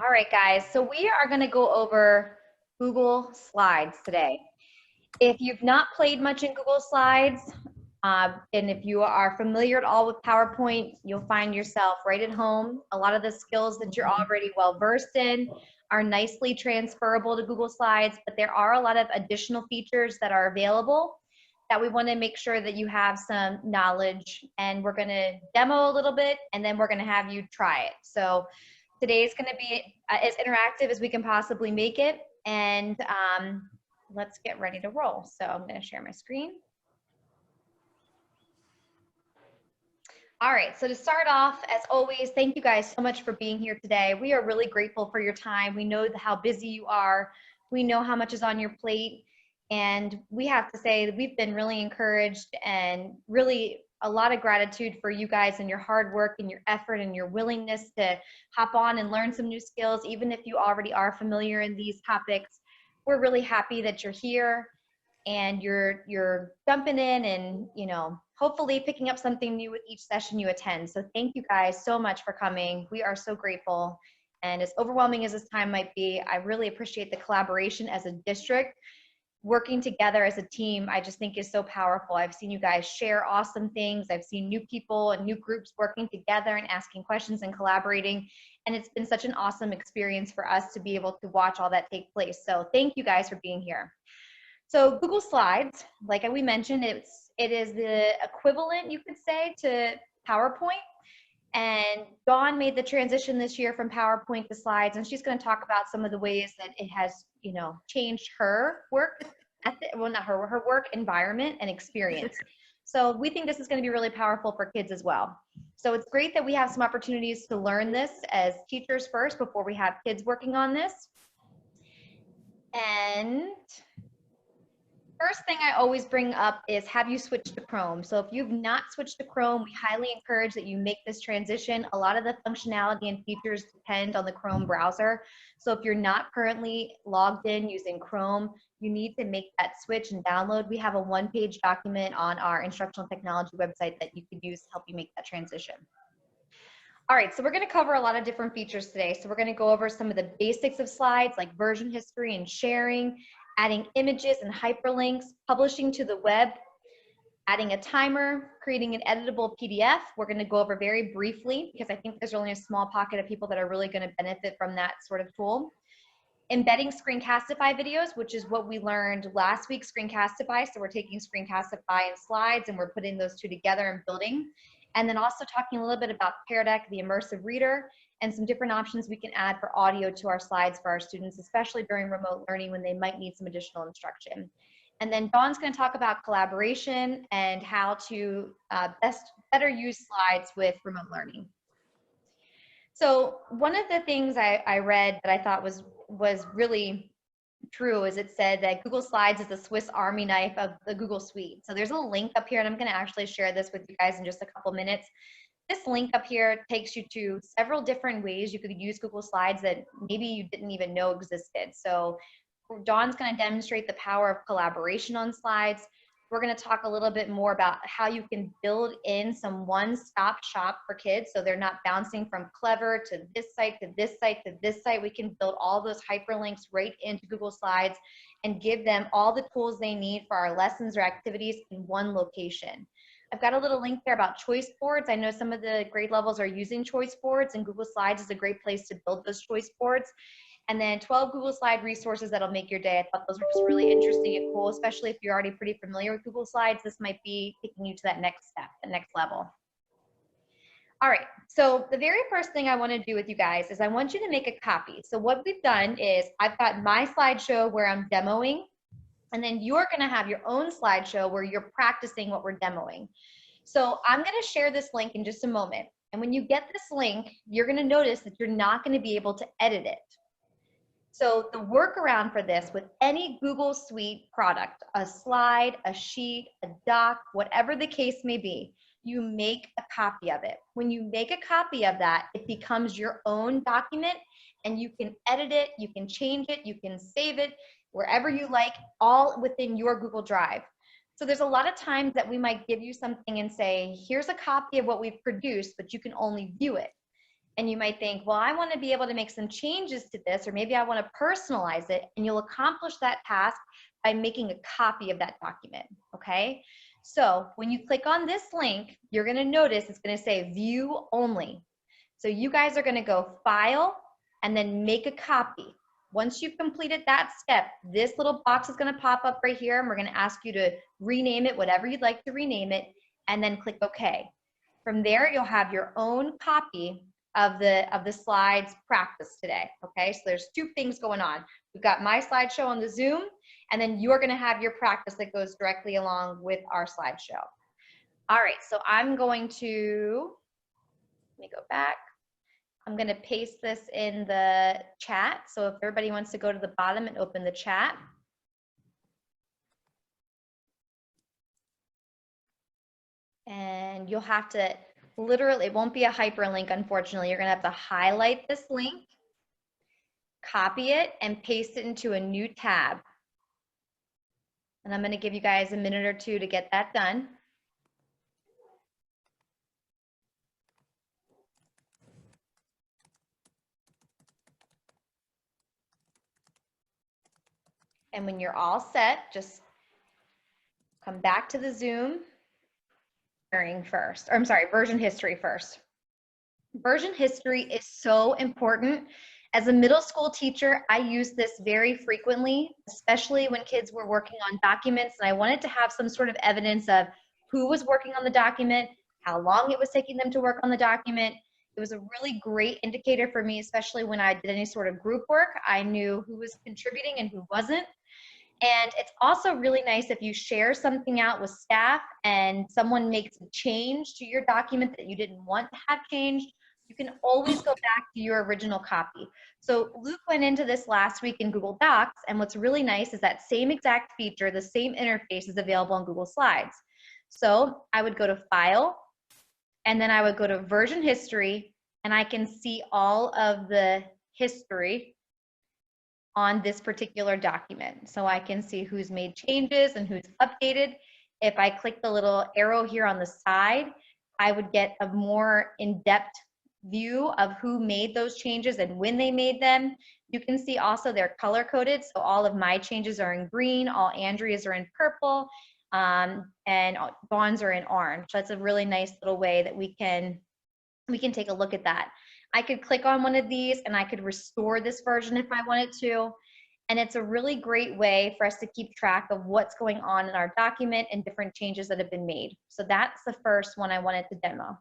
All right, guys, so we are going to go over Google Slides today. If you've not played much in Google Slides, and if you are familiar at all with PowerPoint, you'll find yourself right at home. A lot of the skills that you're already well versed in are nicely transferable to Google Slides, but there are a lot of additional features that are available that we want to make sure that you have some knowledge, and we're going to demo a little bit, and then we're going to have you try it. So today is going to be as interactive as we can possibly make it, and let's get ready to roll. So I'm going to share my screen. All right, so to start off, as always, thank you guys so much for being here today. We are really grateful for your time. We know how busy you are. We know how much is on your plate. And we have to say that we've been really encouraged and really a lot of gratitude for you guys and your hard work and your effort and your willingness to hop on and learn some new skills, even if you already are familiar in these topics. We're really happy that you're here and you're jumping in and, you know, hopefully picking up something new with each session you attend. So thank you guys so much for coming. We are so grateful. And as overwhelming as this time might be, I really appreciate the collaboration as a district. Working together as a team, I just think is so powerful. I've seen you guys share awesome things. I've seen new people and new groups working together and asking questions and collaborating. And it's been such an awesome experience for us to be able to watch all that take place. So thank you guys for being here. So Google Slides, like we mentioned, it is the equivalent, you could say, to PowerPoint. And Dawn made the transition this year from PowerPoint to Slides, and she's going to talk about some of the ways that it has, you know, changed her work ethic, well, not her work environment and experience. So we think this is going to be really powerful for kids as well. So it's great that we have some opportunities to learn this as teachers first before we have kids working on this. And first thing I always bring up is, have you switched to Chrome? So if you've not switched to Chrome, we highly encourage that you make this transition. A lot of the functionality and features depend on the Chrome browser. So if you're not currently logged in using Chrome, you need to make that switch and download. We have a one-page document on our instructional technology website that you could use to help you make that transition. All right, so we're going to cover a lot of different features today. So we're going to go over some of the basics of slides, like version history and sharing, adding images and hyperlinks, publishing to the web, adding a timer, creating an editable PDF. We're going to go over very briefly because I think there's only a small pocket of people that are really going to benefit from that sort of tool. Embedding Screencastify videos, which is what we learned last week, Screencastify. So we're taking Screencastify and slides and we're putting those two together and building. And then also talking a little bit about Pear Deck, the Immersive Reader, and some different options we can add for audio to our slides for our students, especially during remote learning when they might need some additional instruction. And then Dawn's going to talk about collaboration and how to better use slides with remote learning. So one of the things I read that I thought was really true is it said that Google Slides is the Swiss Army knife of the Google Suite. So there's a link up here, and I'm going to actually share this with you guys in just a couple minutes. This link up here takes you to several different ways you could use Google Slides that maybe you didn't even know existed. So Dawn's going to demonstrate the power of collaboration on slides. We're going to talk a little bit more about how you can build in some one-stop shop for kids so they're not bouncing from Clever to this site to this site to this site. We can build all those hyperlinks right into Google Slides and give them all the tools they need for our lessons or activities in one location. I've got a little link there about choice boards. I know some of the grade levels are using choice boards, and Google Slides is a great place to build those choice boards. And then 12 Google Slide resources that'll make your day. I thought those were just really interesting and cool, especially if you're already pretty familiar with Google Slides. This might be taking you to that next step, the next level. All right, so the very first thing I want to do with you guys is I want you to make a copy. So what we've done is I've got my slideshow where I'm demoing, and then you're going to have your own slideshow where you're practicing what we're demoing. So I'm going to share this link in just a moment. And when you get this link, you're going to notice that you're not going to be able to edit it. So the workaround for this with any Google Suite product, a slide, a sheet, a doc, whatever the case may be, you make a copy of it. When you make a copy of that, it becomes your own document and you can edit it, you can change it, you can save it wherever you like, all within your Google Drive. So there's a lot of times that we might give you something and say, here's a copy of what we've produced, but you can only view it. And you might think, well, I want to be able to make some changes to this, or maybe I want to personalize it. And you'll accomplish that task by making a copy of that document, okay? So when you click on this link, you're going to notice it's going to say view only. So you guys are going to go file and then make a copy. Once you've completed that step, this little box is going to pop up right here, and we're going to ask you to rename it whatever you'd like to rename it, and then click OK. From there, you'll have your own copy of the slides practice today. Okay, so there's two things going on. We've got my slideshow on the Zoom, and then you're going to have your practice that goes directly along with our slideshow. All right, so I'm going to, let me go back. I'm going to paste this in the chat. So if everybody wants to go to the bottom and open the chat. And you'll have to literally, it won't be a hyperlink, unfortunately. You're going to have to highlight this link, copy it, and paste it into a new tab. And I'm going to give you guys a minute or two to get that done. And when you're all set, just come back to the Zoom. First, or I'm sorry, version history first. Version history is so important. As a middle school teacher, I use this very frequently, especially when kids were working on documents, and I wanted to have some sort of evidence of who was working on the document, how long it was taking them to work on the document. It was a really great indicator for me, especially when I did any sort of group work. I knew who was contributing and who wasn't. And it's also really nice if you share something out with staff and someone makes a change to your document that you didn't want to have changed, you can always go back to your original copy. So Luke went into this last week in Google Docs, and what's really nice is that same exact feature, the same interface is available on Google Slides. So I would go to File, and then I would go to Version History, and I can see all of the history on this particular document. So I can see who's made changes and who's updated. If I click the little arrow here on the side, I would get a more in-depth view of who made those changes and when they made them. You can see also they're color-coded, so all of my changes are in green, all Andrea's are in purple, and Dawn's are in orange. So that's a really nice little way that we can take a look at that. I could click on one of these and I could restore this version if I wanted to. And it's a really great way for us to keep track of what's going on in our document and different changes that have been made. So that's the first one I wanted to demo.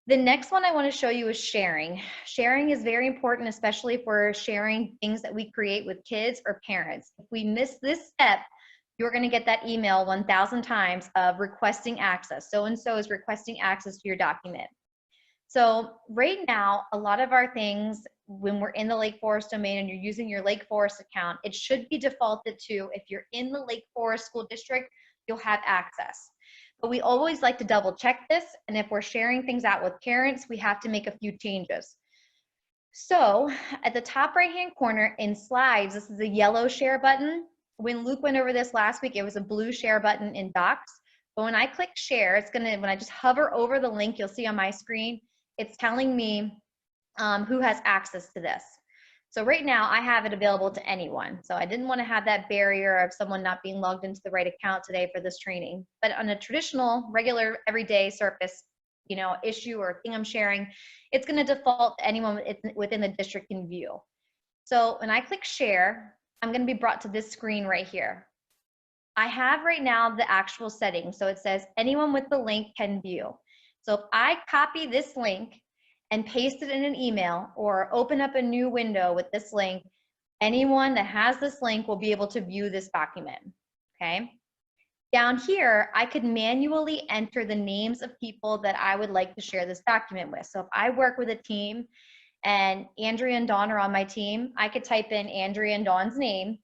The next one I want to show you is sharing. Sharing is very important, especially if we're sharing things that we create with kids or parents. If we miss this step, you're going to get that email 1,000 times of requesting access. So-and-so is requesting access to your document. So right now, a lot of our things, when we're in the Lake Forest domain and you're using your Lake Forest account, it should be defaulted to, if you're in the Lake Forest School District, you'll have access. But we always like to double check this, and if we're sharing things out with parents, we have to make a few changes. So at the top right-hand corner in Slides, this is a yellow share button. When Luke went over this last week, it was a blue share button in Docs. But when I click share, it's gonna, when I just hover over the link you'll see on my screen, it's telling me who has access to this. So right now I have it available to anyone. So I didn't want to have that barrier of someone not being logged into the right account today for this training. But on a traditional, regular, everyday Surface, issue or thing I'm sharing, it's going to default to anyone within the district can view. So when I click share, I'm going to be brought to this screen right here. I have right now the actual settings. So it says anyone with the link can view. So if I copy this link and paste it in an email or open up a new window with this link, anyone that has this link will be able to view this document, okay? Down here, I could manually enter the names of people that I would like to share this document with. So if I work with a team and Andrea and Dawn are on my team, I could type in Andrea and Dawn's name,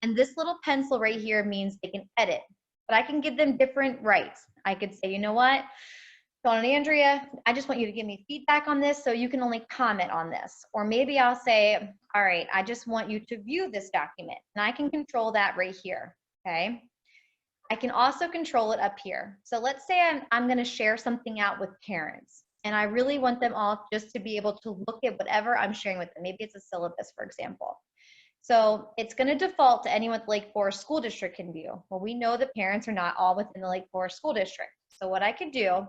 and this little pencil right here means they can edit, but I can give them different rights. I could say, you know what? Dawn and Andrea, I just want you to give me feedback on this, so you can only comment on this. Or maybe I'll say, all right, I just want you to view this document, and I can control that right here, okay? I can also control it up here. So let's say I'm going to share something out with parents. And I really want them all just to be able to look at whatever I'm sharing with them. Maybe it's a syllabus, for example. So it's going to default to anyone the Lake Forest School District can view. Well, we know that parents are not all within the Lake Forest School District. So what I could do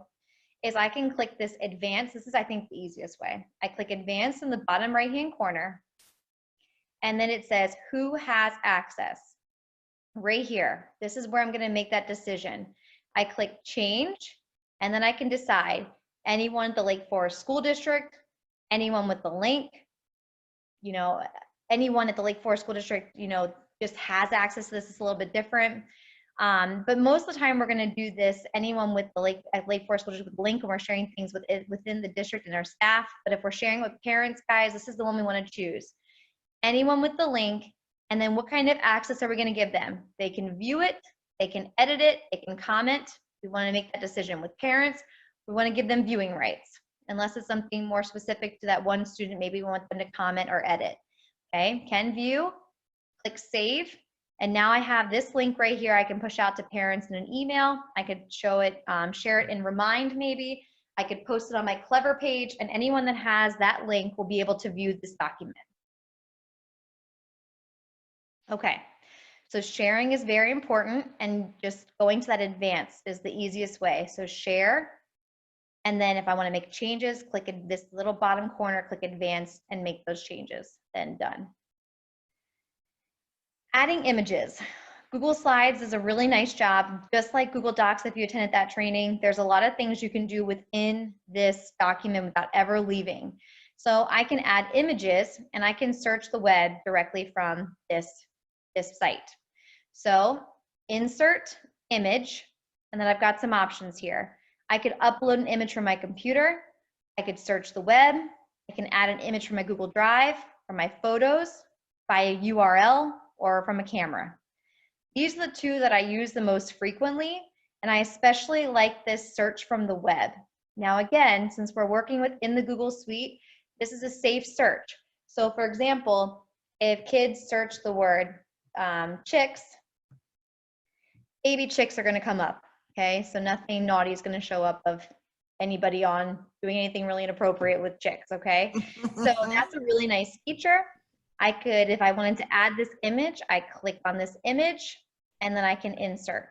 is I can click this advanced. This is, I think, the easiest way. I click advanced in the bottom right-hand corner, and then it says who has access. Right here, this is where I'm going to make that decision. I click change, and then I can decide anyone at the Lake Forest School District, anyone with the link, you know, anyone at the Lake Forest School District, you know, just has access to this. It's a little bit different. But most of the time we're going to do this, anyone with the Lake Forest School District with the link, and we're sharing things within the district and our staff. But if we're sharing with parents, guys, this is the one we want to choose. Anyone with the link, and then what kind of access are we going to give them? They can view it, they can edit it, they can comment. We want to make that decision. With parents, we want to give them viewing rights. Unless it's something more specific to that one student, maybe we want them to comment or edit. Okay, can view, click save, and now I have this link right here I can push out to parents in an email. I could show it, share it in Remind maybe. I could post it on my Clever page, and anyone that has that link will be able to view this document. Okay, so sharing is very important, and just going to that advanced is the easiest way. So share, and then if I want to make changes, click in this little bottom corner, click advanced, and make those changes, then done. Adding images. Google Slides is a really nice job. Just like Google Docs, if you attended that training, there's a lot of things you can do within this document without ever leaving. So I can add images, and I can search the web directly from this site. So insert image, and then I've got some options here. I could upload an image from my computer. I could search the web. I can add an image from my Google Drive, from my photos, by a URL, or from a camera. These are the two that I use the most frequently, and I especially like this search from the web. Now again, since we're working within the Google Suite, this is a safe search. So for example, if kids search the word chicks, baby chicks are going to come up. Okay, so nothing naughty is going to show up of anybody on doing anything really inappropriate with chicks. Okay, so that's a really nice feature. I could, if I wanted to add this image, I click on this image, and then I can insert,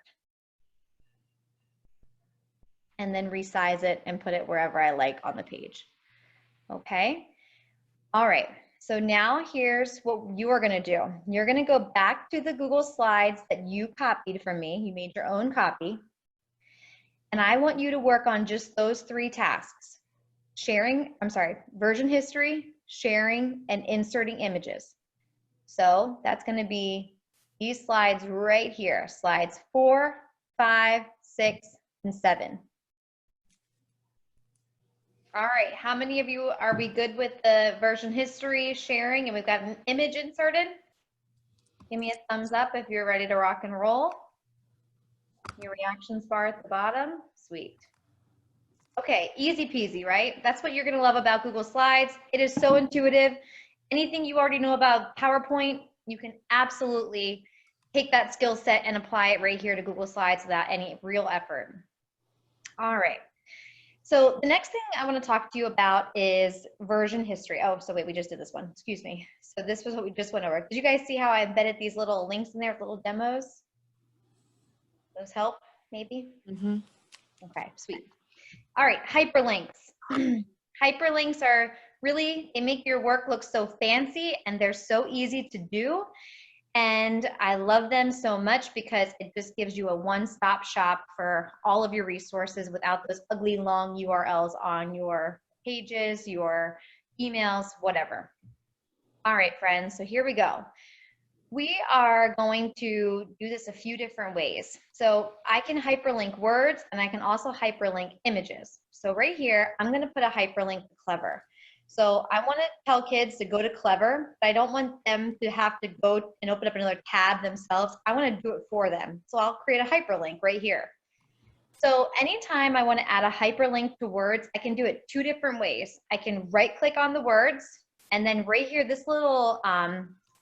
and then resize it and put it wherever I like on the page. Okay, all right. So now here's what you are going to do. You're going to go back to the Google Slides that you copied from me. You made your own copy. And I want you to work on just those three tasks: version history, sharing, and inserting images. So that's going to be these slides right here, slides 4, 5, 6, and 7. All right, how many of you are we good with the version history, sharing, and we've got an image inserted? Give me a thumbs up if you're ready to rock and roll. Your reactions bar at the bottom, sweet. Okay, easy peasy, right? That's what you're gonna love about Google Slides. It is so intuitive. Anything you already know about PowerPoint, you can absolutely take that skill set and apply it right here to Google Slides without any real effort. All right. So the next thing I want to talk to you about is version history. Oh, so wait, we just did this one. Excuse me. So this was what we just went over. Did you guys see how I embedded these little links in there with little demos? Those help, maybe? Mm-hmm. Okay, sweet. All right, hyperlinks. Hyperlinks are really, they make your work look so fancy, and they're so easy to do. And I love them so much because it just gives you a one-stop shop for all of your resources without those ugly long URLs on your pages, your emails, whatever. All right, friends, so here we go. We are going to do this a few different ways. So I can hyperlink words, and I can also hyperlink images. So right here, I'm going to put a hyperlink to Clever. So I want to tell kids to go to Clever, but I don't want them to have to go and open up another tab themselves. I want to do it for them. So I'll create a hyperlink right here. So anytime I want to add a hyperlink to words, I can do it two different ways. I can right click on the words, and then right here, this little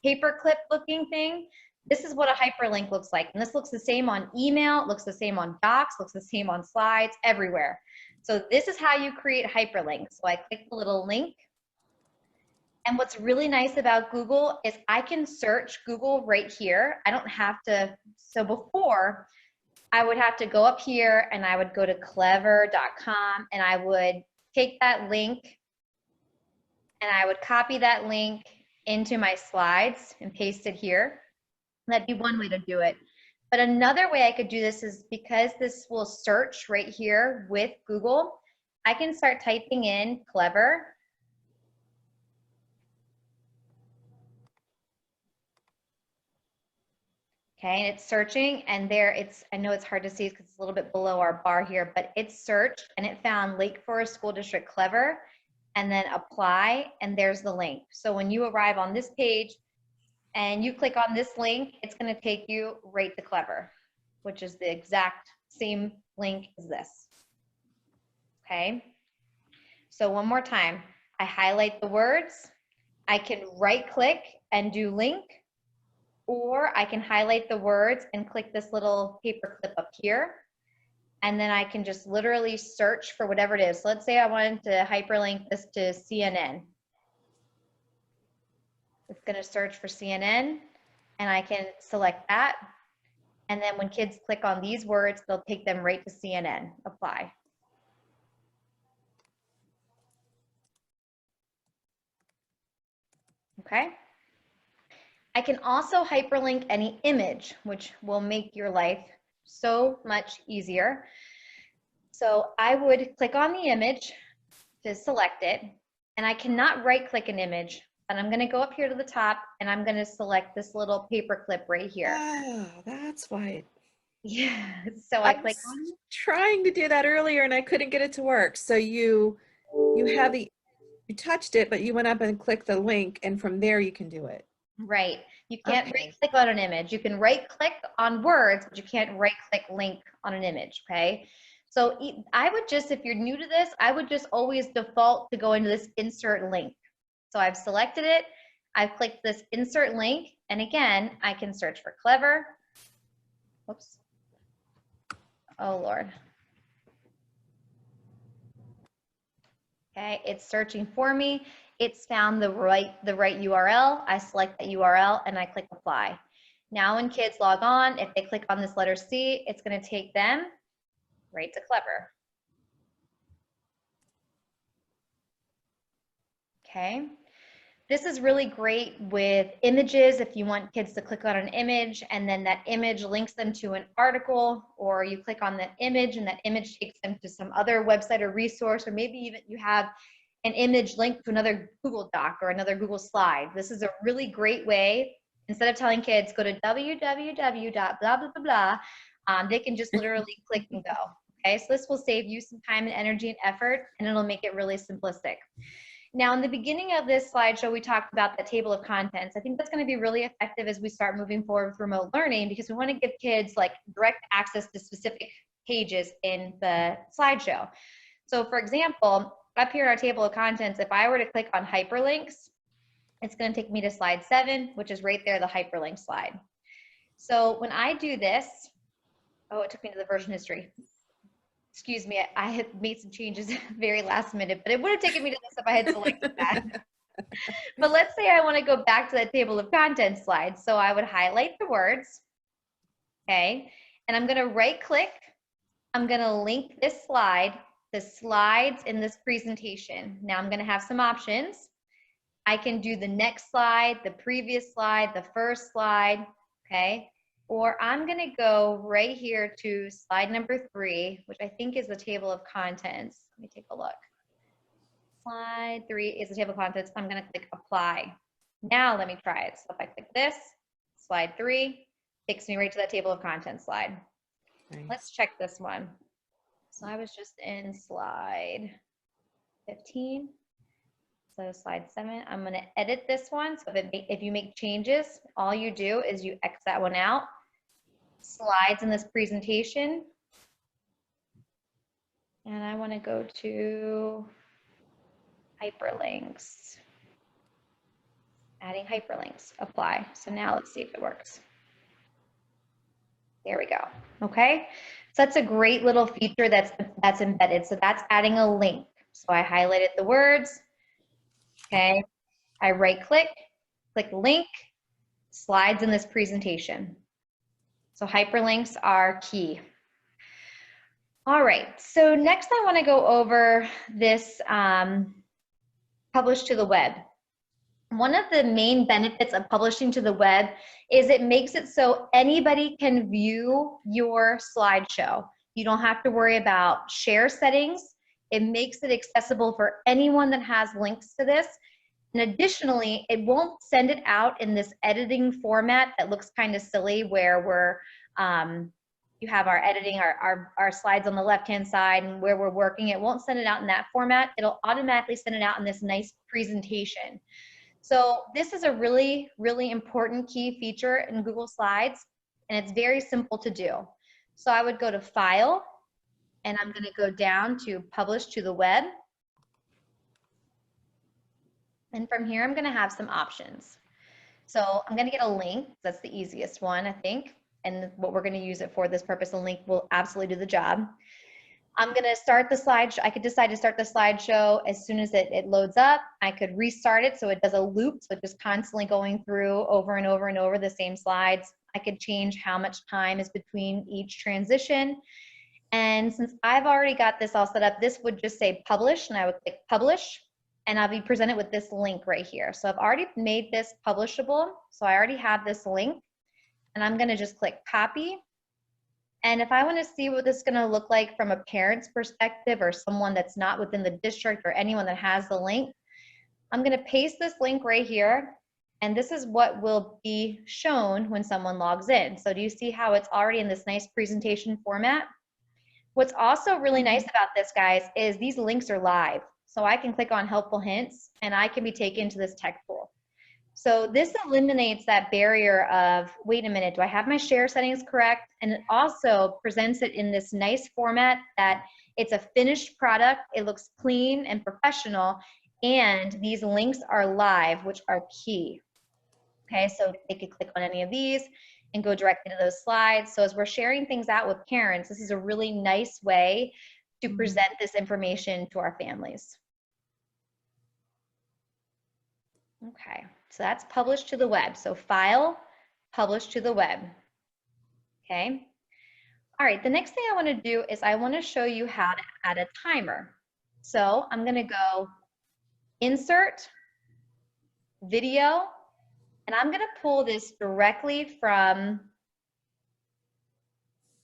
paperclip looking thing, this is what a hyperlink looks like. And this looks the same on email, looks the same on docs, looks the same on slides, everywhere. So this is how you create hyperlinks. So I click the little link. And what's really nice about Google is I can search Google right here. I don't have to, so before I would have to go up here and I would go to clever.com and I would take that link and I would copy that link into my slides and paste it here. That'd be one way to do it. But another way I could do this is because this will search right here with Google, I can start typing in clever. Okay, and it's searching, and there it's, I know it's hard to see because it's a little bit below our bar here, but it's searched and it found Lake Forest School District Clever, and then apply, and there's the link. So when you arrive on this page and you click on this link, it's going to take you right to Clever, which is the exact same link as this. Okay, so one more time, I highlight the words, I can right click and do link, or I can highlight the words and click this little paper clip up here. And then I can just literally search for whatever it is. So let's say I wanted to hyperlink this to CNN. It's going to search for CNN, and I can select that. And then when kids click on these words, they'll take them right to CNN. Apply. Okay. I can also hyperlink any image, which will make your life so much easier. So I would click on the image to select it, and I cannot right click an image, but I'm going to go up here to the top and I'm going to select this little paper clip right here. Oh, that's why. Yeah, so I click on it. Trying to do that earlier and I couldn't get it to work. So you have the, you touched it, but you went up and clicked the link, and from there you can do it. Right. You can't Okay. right click on an image. You can right click on words, but you can't right click link on an image. Okay. So I would just, if you're new to this, I would just always default to go into this insert link. So I've selected it. I've clicked this insert link. And again, I can search for clever. Whoops. Oh, Lord. Okay, it's searching for me. It's found the right URL. I select that URL and I click apply. Now when kids log on, if they click on this letter C, it's going to take them right to Clever. Okay. This is really great with images if you want kids to click on an image and then that image links them to an article, or you click on that image and that image takes them to some other website or resource, or maybe even you have an image linked to another Google Doc or another Google slide. This is a really great way. Instead of telling kids, go to www.blah, they can just literally click and go. Okay, so this will save you some time and energy and effort, and it'll make it really simplistic. Now, in the beginning of this slideshow, we talked about the table of contents. I think that's going to be really effective as we start moving forward with remote learning, because we want to give kids like direct access to specific pages in the slideshow. So for example, up here in our table of contents, if I were to click on hyperlinks, it's going to take me to slide 7, which is right there, the hyperlink slide. So when I do this, oh, it took me to the version history. Excuse me, I had made some changes very last minute, but it would have taken me to this if I had selected that. But let's say I want to go back to that table of contents slide. So I would highlight the words, okay, and I'm going to right click. I'm going to link this slide, the slides in this presentation. Now I'm going to have some options. I can do the next slide, the previous slide, the first slide, okay? Or I'm going to go right here to slide number 3, which I think is the table of contents. Let me take a look. Slide 3 is the table of contents. I'm going to click apply. Now let me try it. So if I click this, slide 3 takes me right to that table of contents slide. Nice. Let's check this one. So I was just in slide 15. So slide 7, I'm going to edit this one. So if you make changes, all you do is you X that one out. Slides in this presentation. And I want to go to hyperlinks. Adding hyperlinks, apply. So now let's see if it works. There we go. Okay. So that's a great little feature that's embedded. So that's adding a link. So I highlighted the words. Okay. I right click link, slides in this presentation. So hyperlinks are key. All right. So next I want to go over this publish to the web. One of the main benefits of publishing to the web is it makes it so anybody can view your slideshow. You don't have to worry about share settings. It makes it accessible for anyone that has links to this. And additionally, it won't send it out in this editing format that looks kind of silly where we're, you have our editing, our slides on the left-hand side and where we're working. It won't send it out in that format. It'll automatically send it out in this nice presentation. So this is a really, really important key feature in Google Slides, and it's very simple to do. So I would go to File, and I'm going to go down to Publish to the Web. And from here, I'm going to have some options. So I'm going to get a link. That's the easiest one, I think. And what we're going to use it for this purpose, a link will absolutely do the job. I'm going to start the slideshow. I could decide to start the slideshow as soon as it loads up. I could restart it so it does a loop, so it's just constantly going through over and over and over the same slides. I could change how much time is between each transition. And since I've already got this all set up, this would just say publish, and I would click publish, and I'll be presented with this link right here. So I've already made this publishable, so I already have this link, and I'm going to just click copy. And if I want to see what this is going to look like from a parent's perspective or someone that's not within the district or anyone that has the link, I'm going to paste this link right here. And this is what will be shown when someone logs in. So do you see how it's already in this nice presentation format? What's also really nice about this, guys, is these links are live. So I can click on helpful hints and I can be taken to this tech pool. So this eliminates that barrier of, wait a minute, do I have my share settings correct? And it also presents it in this nice format that it's a finished product, it looks clean and professional, and these links are live, which are key. Okay, so they could click on any of these and go directly to those slides. So as we're sharing things out with parents, this is a really nice way to present this information to our families. Okay, so that's published to the web. So file, publish to the web. Okay. All right, the next thing I want to do is I want to show you how to add a timer. So I'm going to go insert, video, and I'm going to pull this directly from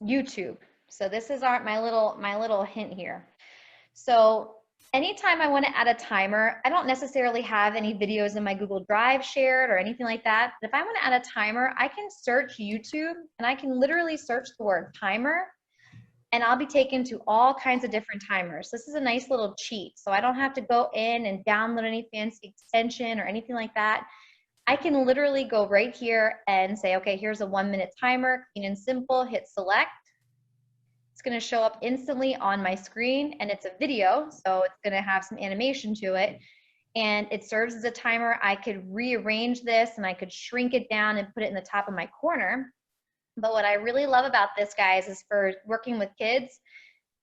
YouTube. So this is my little hint here. So anytime I want to add a timer, I don't necessarily have any videos in my Google Drive shared or anything like that. But if I want to add a timer, I can search YouTube and I can literally search the word timer and I'll be taken to all kinds of different timers. This is a nice little cheat. So I don't have to go in and download any fancy extension or anything like that. I can literally go right here and say, okay, here's a 1-minute timer, clean and simple, hit select. It's going to show up instantly on my screen and it's a video, so it's going to have some animation to it and it serves as a timer. I could rearrange this and I could shrink it down and put it in the top of my corner. But what I really love about this, guys, is for working with kids,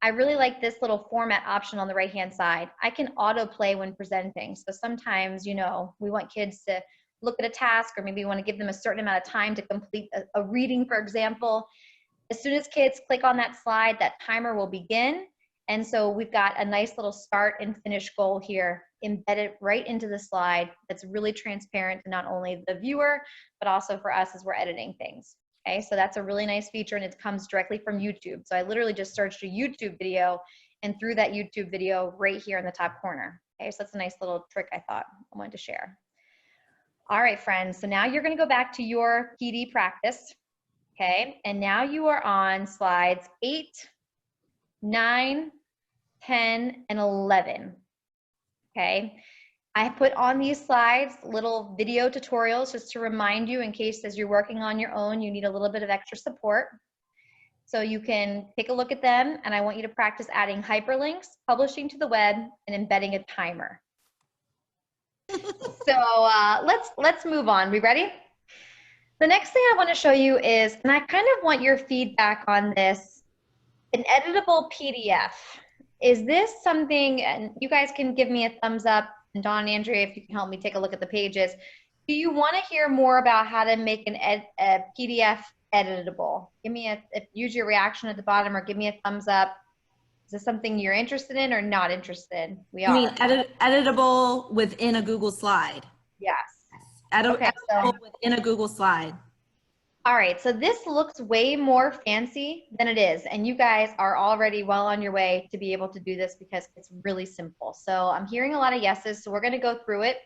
I really like this little format option on the right hand side. I can autoplay when presenting. So sometimes, you know, we want kids to look at a task or maybe we want to give them a certain amount of time to complete a reading, for example. As soon as kids click on that slide, that timer will begin. And so we've got a nice little start and finish goal here embedded right into the slide that's really transparent to not only the viewer, but also for us as we're editing things. Okay, so that's a really nice feature and it comes directly from YouTube. So I literally just searched a YouTube video and threw that YouTube video right here in the top corner. Okay, so that's a nice little trick I thought I wanted to share. All right, friends, so now you're going to go back to your PD practice. Okay, and now you are on slides 8, 9, 10, and 11. Okay, I put on these slides little video tutorials just to remind you in case as you're working on your own, you need a little bit of extra support. So you can take a look at them, and I want you to practice adding hyperlinks, publishing to the web, and embedding a timer. So let's move on. We ready? The next thing I want to show you is, and I kind of want your feedback on this, an editable PDF. Is this something, and you guys can give me a thumbs up, and Dawn and Andrea, if you can help me take a look at the pages. Do you want to hear more about how to make a PDF editable? Give me use your reaction at the bottom, or give me a thumbs up. Is this something you're interested in or not interested in? We You are. mean editable within a Google slide? Yes. Editable so within a Google slide. All right, so this looks way more fancy than it is, and you guys are already well on your way to be able to do this because it's really simple. So I'm hearing a lot of yeses, so we're gonna go through it.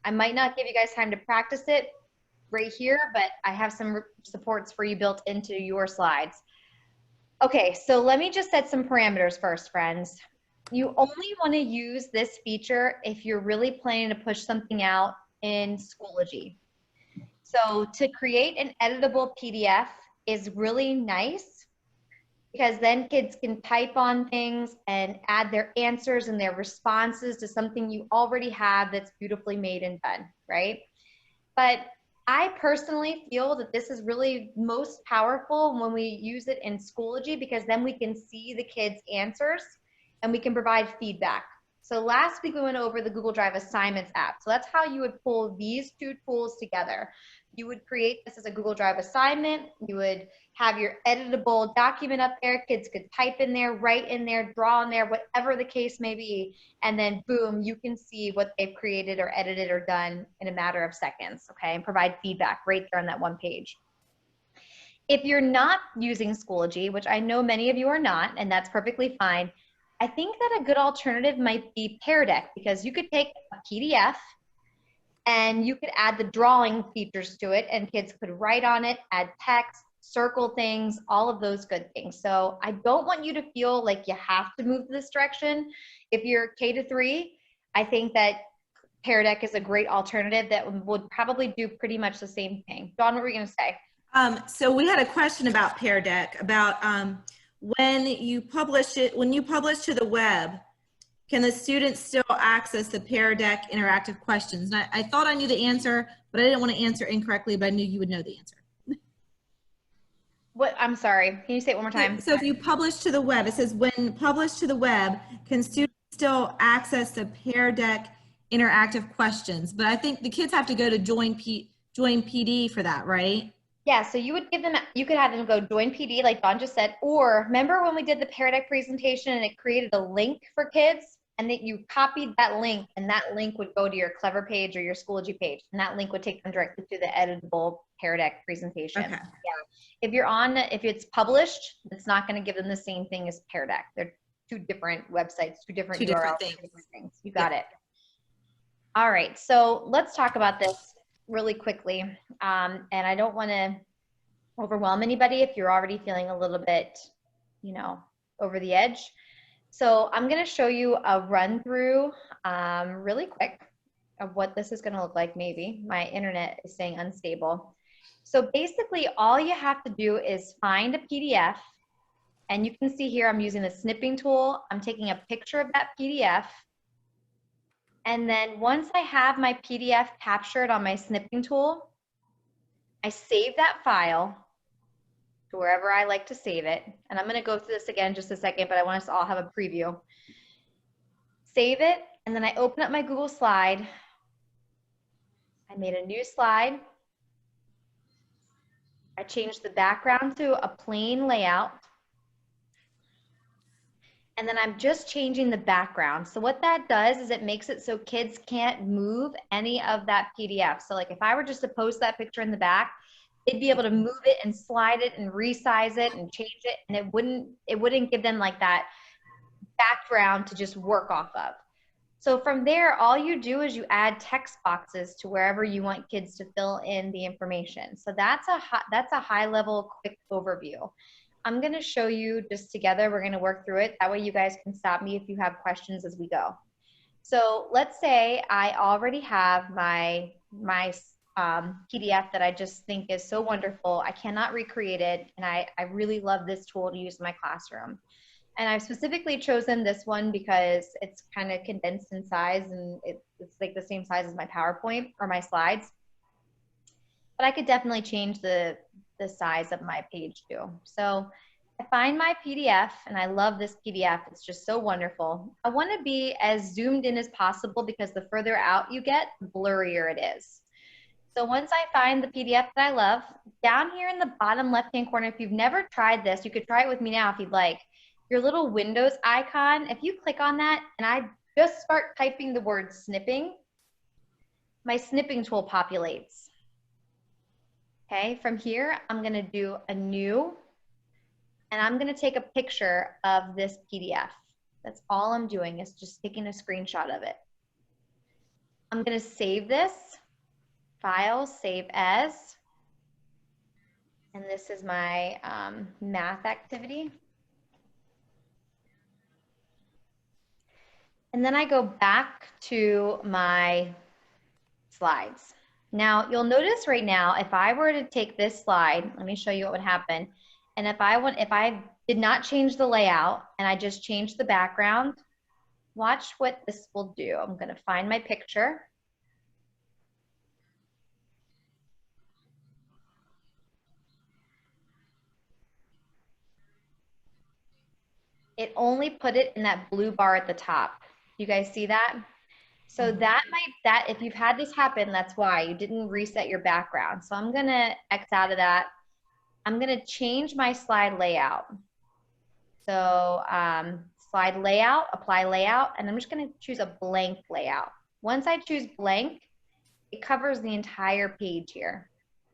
I might not give you guys time to practice it right here, but I have some supports for you built into your slides. Okay, so let me just set some parameters first, friends. You only wanna use this feature if you're really planning to push something out in Schoology. So to create an editable PDF is really nice because then kids can type on things and add their answers and their responses to something you already have that's beautifully made and done, right? But I personally feel that this is really most powerful when we use it in Schoology because then we can see the kids' answers and we can provide feedback. So last week we went over the Google Drive Assignments app. So that's how you would pull these two tools together. You would create this as a Google Drive assignment. You would have your editable document up there. Kids could type in there, write in there, draw in there, whatever the case may be. And then boom, you can see what they've created or edited or done in a matter of seconds, okay? And provide feedback right there on that one page. If you're not using Schoology, which I know many of you are not, and that's perfectly fine, I think that a good alternative might be Pear Deck because you could take a PDF and you could add the drawing features to it and kids could write on it, add text, circle things, all of those good things. So I don't want you to feel like you have to move this direction. If you're K-3, I think that Pear Deck is a great alternative that would probably do pretty much the same thing. Dawn, what were you gonna say? So we had a question about Pear Deck, about when you publish to the web, can the students still access the Pear Deck interactive questions? And I thought I knew the answer, but I didn't want to answer incorrectly, but I knew you would know the answer. What? I'm sorry. Can you say it one more time? So if you publish to the web, it says when published to the web, can students still access the Pear Deck interactive questions? But I think the kids have to go to join PD for that, right? Yeah, so you would give them, you could have them go join PD like Dawn just said, or remember when we did the Pear Deck presentation and it created a link for kids and that you copied that link and that link would go to your Clever page or your Schoology page and that link would take them directly to the editable Pear Deck presentation. Okay. Yeah. If it's published, it's not going to give them the same thing as Pear Deck. They're two different websites, two different URLs, things. two different things. You got it. All right, so let's talk about this really quickly. And I don't want to overwhelm anybody if you're already feeling a little bit, over the edge. So I'm going to show you a run through really quick of what this is going to look like. Maybe my internet is saying unstable. So basically all you have to do is find a PDF, and you can see here I'm using the snipping tool. I'm taking a picture of that PDF. And then once I have my PDF captured on my snipping tool, I save that file to wherever I like to save it. And I'm going to go through this again in just a second, but I want us to all have a preview. Save it, and then I open up my Google slide. I made a new slide. I changed the background to a plain layout. And then I'm just changing the background. So what that does is it makes it so kids can't move any of that PDF. So like if I were just to post that picture in the back, they'd be able to move it and slide it and resize it and change it, and it wouldn't give them like that background to just work off of. So from there, all you do is you add text boxes to wherever you want kids to fill in the information. So that's a high level quick overview. I'm going to show you just together. We're going to work through it. That way you guys can stop me if you have questions as we go. So let's say I already have my PDF that I just think is so wonderful. I cannot recreate it, and I really love this tool to use in my classroom. And I've specifically chosen this one because it's kind of condensed in size, and it's like the same size as my PowerPoint or my slides. but I could definitely change the size of my page too. So I find my PDF, and I love this PDF. It's just so wonderful. I want to be as zoomed in as possible because the further out you get, the blurrier it is. So once I find the PDF that I love, down here in the bottom left-hand corner, if you've never tried this, you could try it with me now if you'd like. Your little Windows icon, if you click on that and I just start typing the word snipping, my snipping tool populates. Okay, from here, I'm going to do a new, and I'm going to take a picture of this PDF. That's all I'm doing is just taking a screenshot of it. I'm going to save this, file, save as, and this is my math activity. And then I go back to my slides. Now you'll notice right now, if I were to take this slide, let me show you what would happen. And if I did not change the layout and I just changed the background, watch what this will do. I'm going to find my picture. It only put it in that blue bar at the top. You guys see that? So that if you've had this happen, that's why you didn't reset your background. So I'm going to X out of that. I'm going to change my slide layout. So slide layout, apply layout, and I'm just going to choose a blank layout. Once I choose blank, it covers the entire page here.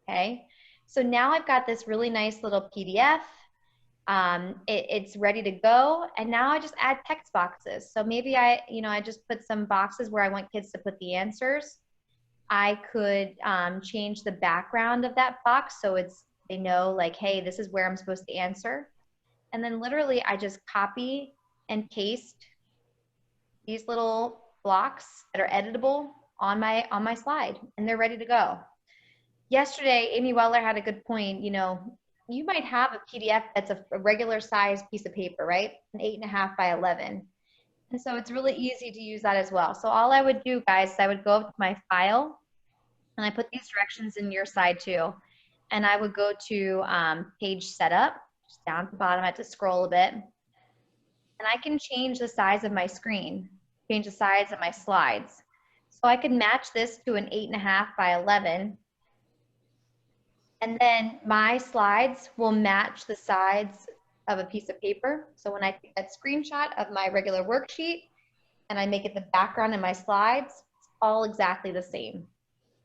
Okay. So now I've got this really nice little PDF. It's ready to go, and now I just add text boxes. So maybe I just put some boxes where I want kids to put the answers. I could change the background of that box so they know like, hey, this is where I'm supposed to answer. And then literally I just copy and paste these little blocks that are editable on my slide, and they're ready to go. Yesterday, Amy Weller had a good point. You might have a PDF that's a regular size piece of paper, right? An 8.5 by 11. And so it's really easy to use that as well. So all I would do, guys, is I would go up to my file, and I put these directions in your side too. And I would go to page setup, just down at the bottom. I have to scroll a bit. And I can change the size of my screen, change the size of my slides. So I could match this to an 8.5 by 11. And then my slides will match the sides of a piece of paper. So when I take that screenshot of my regular worksheet and I make it the background in my slides, it's all exactly the same.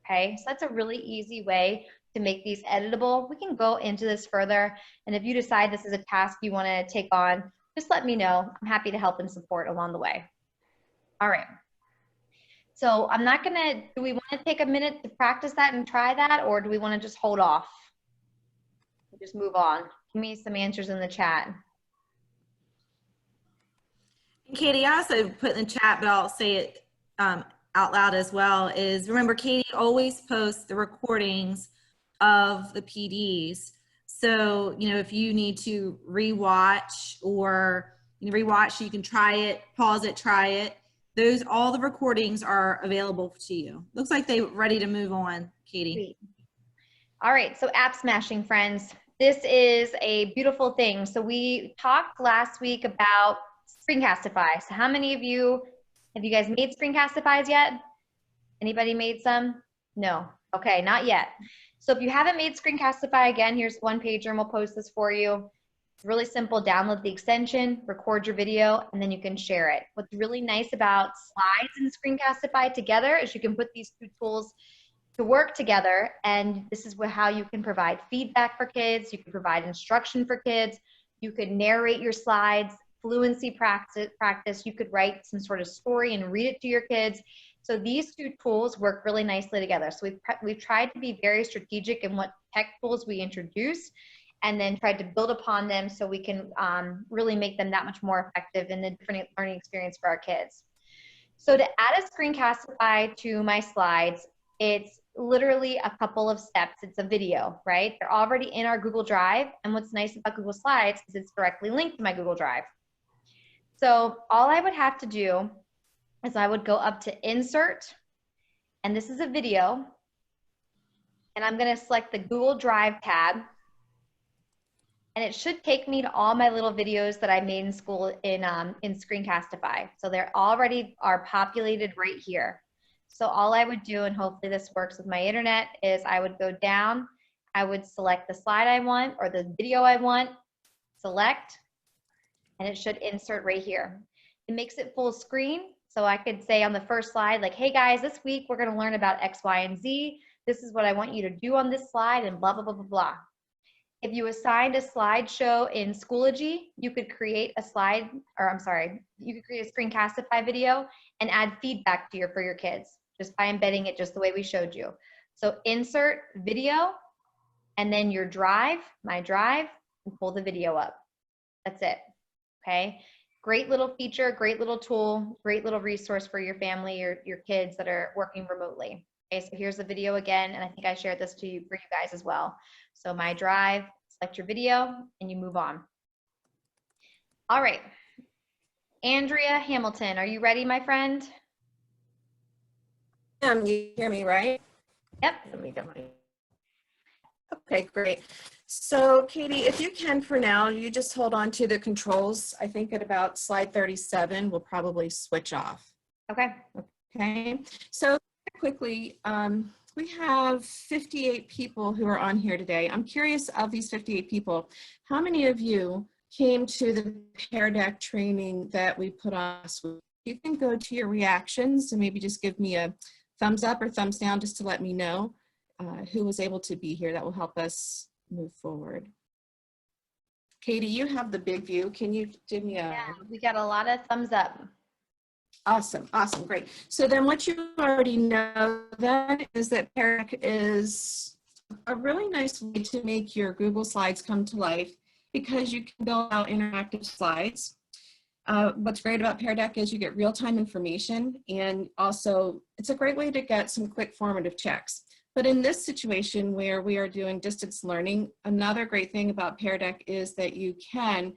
Okay, so that's a really easy way to make these editable. We can go into this further, and if you decide this is a task you want to take on, just let me know. I'm happy to help and support along the way. All right. So I'm not gonna, do we want to take a minute to practice that and try that, or do we want to just hold off? Just move on. Give me some answers in the chat. And Katie, I also put in the chat, but I'll say it out loud as well, is remember Katie always posts the recordings of the PDs. So, if you need to rewatch or rewatch, you can try it, pause it, try it. All the recordings are available to you. Looks like they're ready to move on, Katie. Sweet. All right, so app smashing, friends. This is a beautiful thing. So we talked last week about Screencastify. So how many of you, have you guys made Screencastifys yet? Anybody made some? No. Okay, not yet. So if you haven't made Screencastify, again, here's one pager and we'll post this for you. It's really simple. Download the extension, record your video, and then you can share it. What's really nice about slides and Screencastify together is you can put these two tools to work together, and this is how you can provide feedback for kids, you can provide instruction for kids, you could narrate your slides, fluency practice, you could write some sort of story and read it to your kids. So these two tools work really nicely together. So we've tried to be very strategic in what tech tools we introduce, and then tried to build upon them so we can really make them that much more effective in a different learning experience for our kids. So to add a Screencastify to my slides, it's literally a couple of steps. It's a video, right? They're already in our Google Drive. And what's nice about Google Slides is it's directly linked to my Google Drive. So all I would have to do is I would go up to Insert, and this is a video. and I'm going to select the Google Drive tab. And it should take me to all my little videos that I made in school in Screencastify. So they're already are populated right here. So all I would do, and hopefully this works with my internet, is I would go down, I would select the slide I want or the video I want, select, and it should insert right here. It makes it full screen. So I could say on the first slide, like, hey guys, this week we're gonna learn about X, Y, and Z. This is what I want you to do on this slide and blah, blah, blah, blah, blah. If you assigned a slideshow in Schoology, you could create a slide, or I'm sorry, you could create a Screencastify video and add feedback to for your kids just by embedding it just the way we showed you. So insert video and then your drive, my drive, and pull the video up. That's it, okay? Great little feature, great little tool, great little resource for your family or your kids that are working remotely. Okay, so here's the video again, and I think I shared this for you guys as well. So my drive, select your video, and you move on. All right. Andrea Hamilton, are you ready, my friend? You hear me, right? Yep. Let me get my... Okay, great. So Katie, if you can for now, you just hold on to the controls. I think at about slide 37, we'll probably switch off. Okay. Okay, so quickly, we have 58 people who are on here today. I'm curious, of these 58 people, how many of you came to the Pear Deck training that we put on last week? You can go to your reactions and maybe just give me a thumbs up or thumbs down just to let me know who was able to be here. That will help us move forward. Katie, you have the big view. Can you give me a... Yeah, we got a lot of thumbs up. Awesome, awesome, great. So then what you already know then is that Pear Deck is a really nice way to make your Google Slides come to life because you can build out interactive slides. What's great about Pear Deck is you get real-time information, and also it's a great way to get some quick formative checks. But in this situation where we are doing distance learning, another great thing about Pear Deck is that you can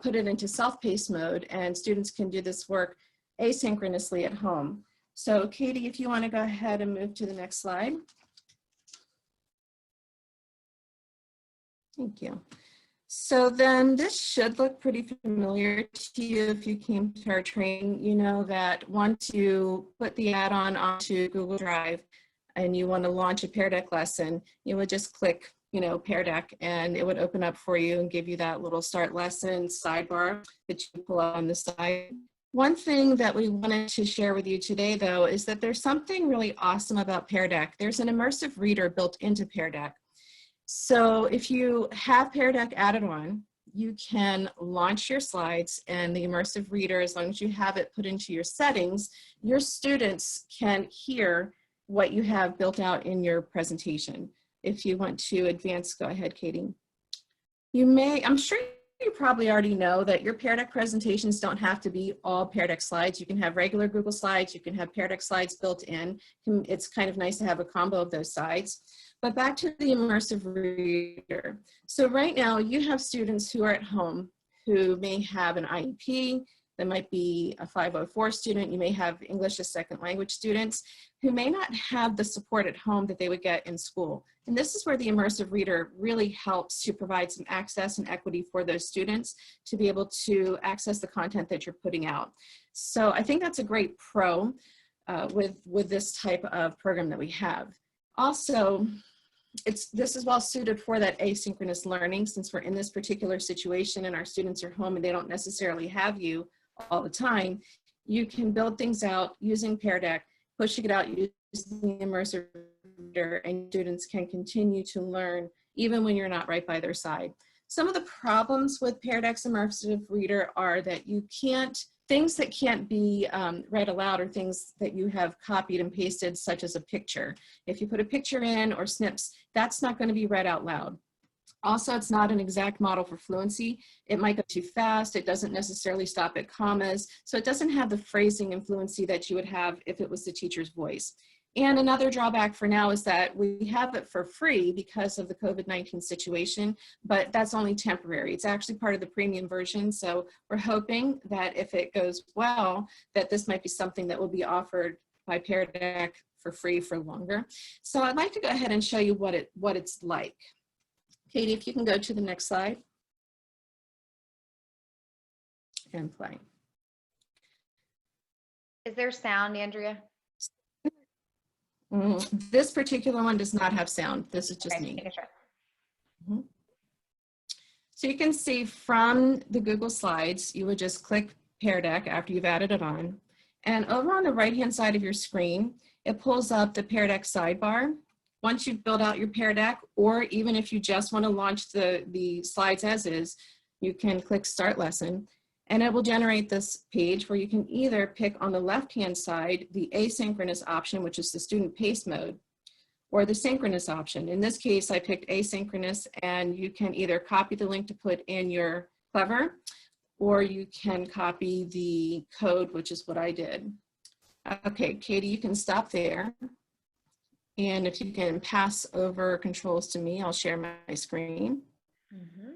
put it into self-paced mode, and students can do this work asynchronously at home. So Katie, if you want to go ahead and move to the next slide. Thank you. So then this should look pretty familiar to you if you came to our training. You know that once you put the add-on onto Google Drive and you want to launch a Pear Deck lesson, you would just click, you know, Pear Deck, and it would open up for you and give you that little start lesson sidebar that you pull out on the side. One thing that we wanted to share with you today, though, is that there's something really awesome about Pear Deck. There's an immersive reader built into Pear Deck. So if you have Pear Deck added on, you can launch your slides, and the immersive reader, as long as you have it put into your settings, your students can hear what you have built out in your presentation. If you want to advance, go ahead, Katie. You may, I'm sure you probably already know that your Pear Deck presentations don't have to be all Pear Deck slides. You can have regular Google Slides, you can have Pear Deck slides built in. It's kind of nice to have a combo of those sides. But back to the immersive reader. So right now you have students who are at home who may have an IEP, that might be a 504 student, you may have English as second language students who may not have the support at home that they would get in school. And this is where the immersive reader really helps to provide some access and equity for those students to be able to access the content that you're putting out. So I think that's a great pro with this type of program that we have. Also, this is well suited for that asynchronous learning, since we're in this particular situation and our students are home and they don't necessarily have you all the time. You can build things out using Pear Deck, pushing it out using the immersive reader, and students can continue to learn even when you're not right by their side. Some of the problems with Pear Deck's immersive reader are that you can't, things that can't be read aloud are things that you have copied and pasted, such as a picture. If you put a picture in or snips, that's not going to be read out loud. Also, it's not an exact model for fluency. It might go too fast. It doesn't necessarily stop at commas. So it doesn't have the phrasing and fluency that you would have if it was the teacher's voice. And another drawback for now is that we have it for free because of the COVID-19 situation, but that's only temporary. It's actually part of the premium version. So we're hoping that if it goes well, that this might be something that will be offered by Pear Deck for free for longer. So I'd like to go ahead and show you what it's like. Katie, if you can go to the next slide and play. Is there sound, Andrea? This particular one does not have sound. This is just Okay, me. making sure. So you can see from the Google Slides, you would just click Pear Deck after you've added it on. And over on the right-hand side of your screen, it pulls up the Pear Deck sidebar. Once you've built out your Pear Deck, or even if you just want to launch the slides as is, you can click Start Lesson. And it will generate this page where you can either pick on the left-hand side the asynchronous option, which is the student pace mode, or the synchronous option. In this case, I picked asynchronous, and you can either copy the link to put in your Clever, or you can copy the code, which is what I did. Okay, Katie, you can stop there. And if you can pass over controls to me, I'll share my screen. Mm-hmm.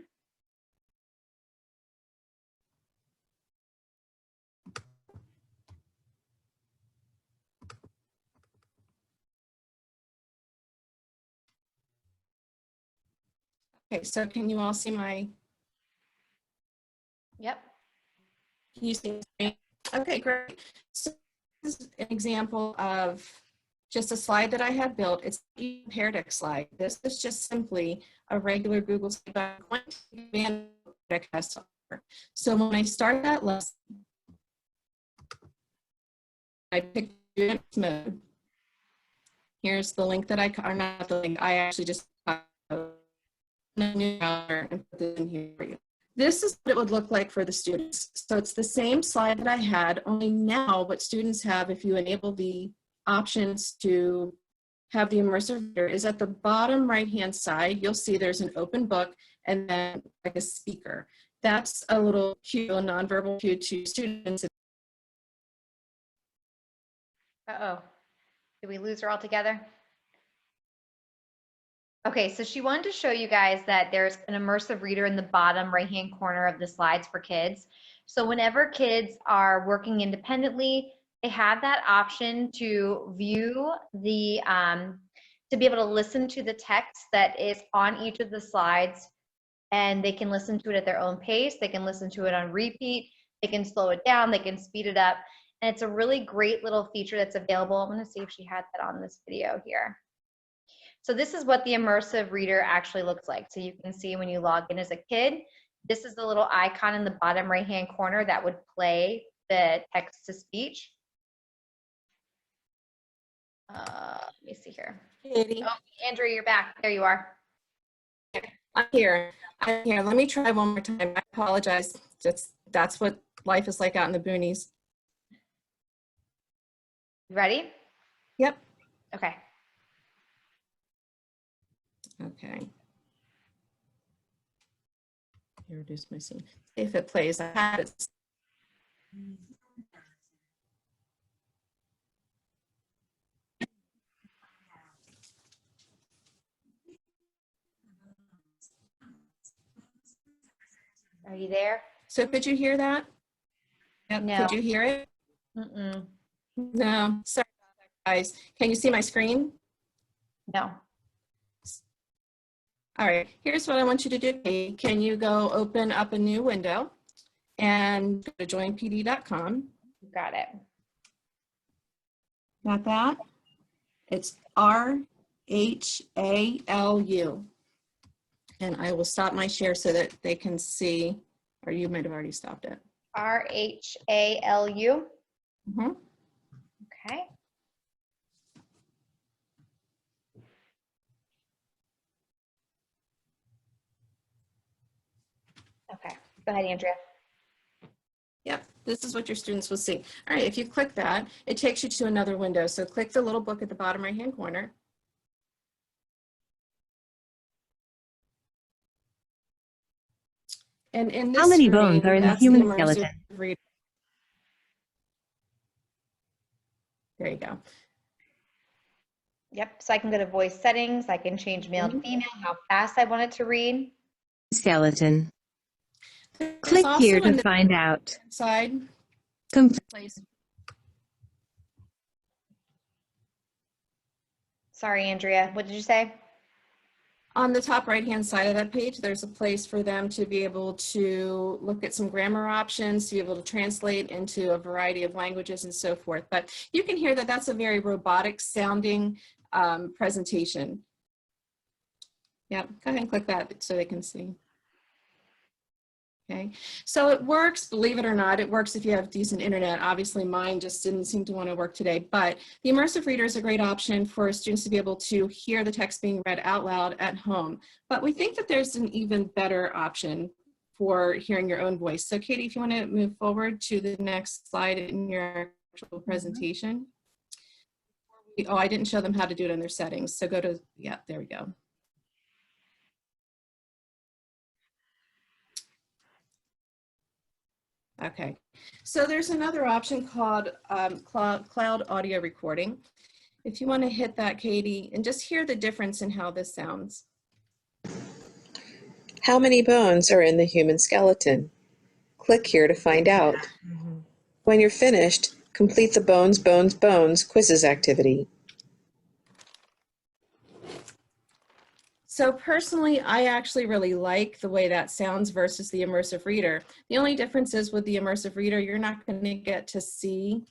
Okay, so can you all see my, Yep. can you see my screen? Okay, great. So this is an example of just a slide that I had built. It's a Pear Deck slide. This is just simply a regular Google slide, but I'm going to expand what Pear Deck has to offer. So when I start that lesson, I pick student mode. Here's the link that or not the link, I actually just a new browser and put this in here for you. This is what it would look like for the students. So it's the same slide that I had, only now what students have, if you enable the options to have the immersive reader, is at the bottom right-hand side, you'll see there's an open book and then like a speaker. That's a little cue, a nonverbal cue to students. Uh-oh. Did we lose her altogether? Okay, so she wanted to show you guys that there's an immersive reader in the bottom right-hand corner of the slides for kids. So whenever kids are working independently, they have that option to view the, to be able to listen to the text that is on each of the slides, and they can listen to it at their own pace. They can listen to it on repeat. They can slow it down. They can speed it up. And it's a really great little feature that's available. I'm going to see if she had that on this video here. So this is what the immersive reader actually looks like. So you can see when you log in as a kid, this is the little icon in the bottom right-hand corner that would play the text to speech. Let me see here. Katie. Oh, Andrea, you're back. There you are. I'm here. I'm here. Let me try one more time. I apologize. That's what life is like out in the boonies. You ready? Yep. Okay. Okay. Here, reduce my scene. See if it plays. I had it. Are you there? So could you hear that? Yep. No. Could you hear it? Mm-mm. No. Sorry about that, guys. Can you see my screen? No. All right. Here's what I want you to do. Can you go open up a new window and go to joinpd.com? You got it. Got that? It's RHALU. And I will stop my share so that they can see, or you might have already stopped it. RHALU. Mm-hmm. Okay. Okay. Go ahead, Andrea. Yep, this is what your students will see. All right, if you click that, it takes you to another window. So click the little book at the bottom right-hand corner. And in this How many screen, bones are in the that's human immersive skeleton? reader. There you go. Yep. So I can go to voice settings. I can change male to female, how fast I want it to read. Skeleton. There's Click also here in to the find out. side Complete. place. Sorry, Andrea, what did you say? On the top right-hand side of that page, there's a place for them to be able to look at some grammar options, to be able to translate into a variety of languages and so forth. But you can hear that that's a very robotic sounding presentation. Yeah, go ahead and click that so they can see. Okay, so it works, believe it or not, it works if you have decent internet. Obviously mine just didn't seem to want to work today, but the Immersive Reader is a great option for students to be able to hear the text being read out loud at home. But we think that there's an even better option for hearing your own voice. So Katie, if you want to move forward to the next slide in your actual presentation. Oh, I didn't show them how to do it in their settings. So go to, yeah, there we go. Okay, so there's another option called cloud audio recording. If you want to hit that, Katie, and just hear the difference in how this sounds. How many bones are in the human skeleton? Click here to find out. When you're finished, complete the Bones, Bones, Bones quizzes activity. So personally, I actually really like the way that sounds versus the Immersive Reader. The only difference is with the Immersive Reader, you're not going to get to see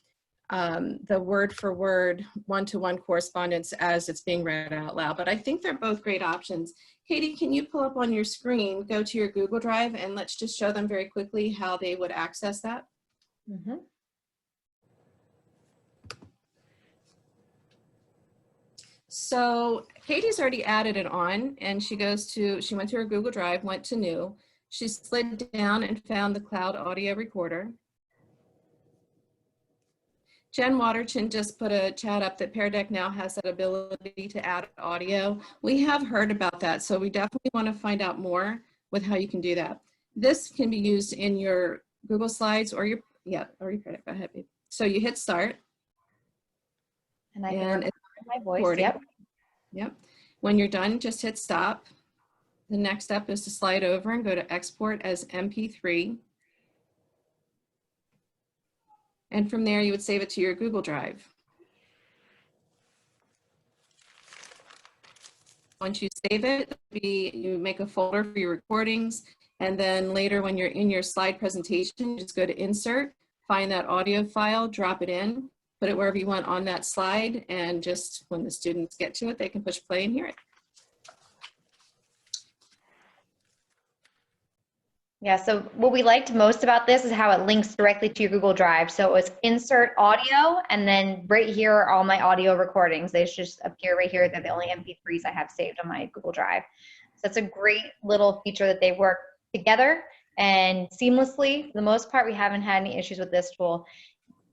the word for word, one-to-one correspondence as it's being read out loud. But I think they're both great options. Katie, can you pull up on your screen, go to your Google Drive, and let's just show them very quickly how they would access that. Mm-hmm. So Katie's already added it on, and she went to her Google Drive, went to new. She slid down and found the cloud audio recorder. Jen Waterton just put a chat up that Pear Deck now has that ability to add audio. We have heard about that, so we definitely want to find out more with how you can do that. This can be used in your Google Slides or your Pear Deck. Go ahead, babe. So you hit start. And I can record my voice, recording. yep. Yep. When you're done, just hit stop. The next step is to slide over and go to export as MP3. And from there, you would save it to your Google Drive. Once you save it, you make a folder for your recordings. And then later when you're in your slide presentation, just go to insert, find that audio file, drop it in, put it wherever you want on that slide, and just when the students get to it, they can push play and hear it. Yeah, so what we liked most about this is how it links directly to your Google Drive. So it was insert audio, and then right here are all my audio recordings. They just appear right here. They're the only MP3s I have saved on my Google Drive. So it's a great little feature that they work together and seamlessly. For the most part, we haven't had any issues with this tool.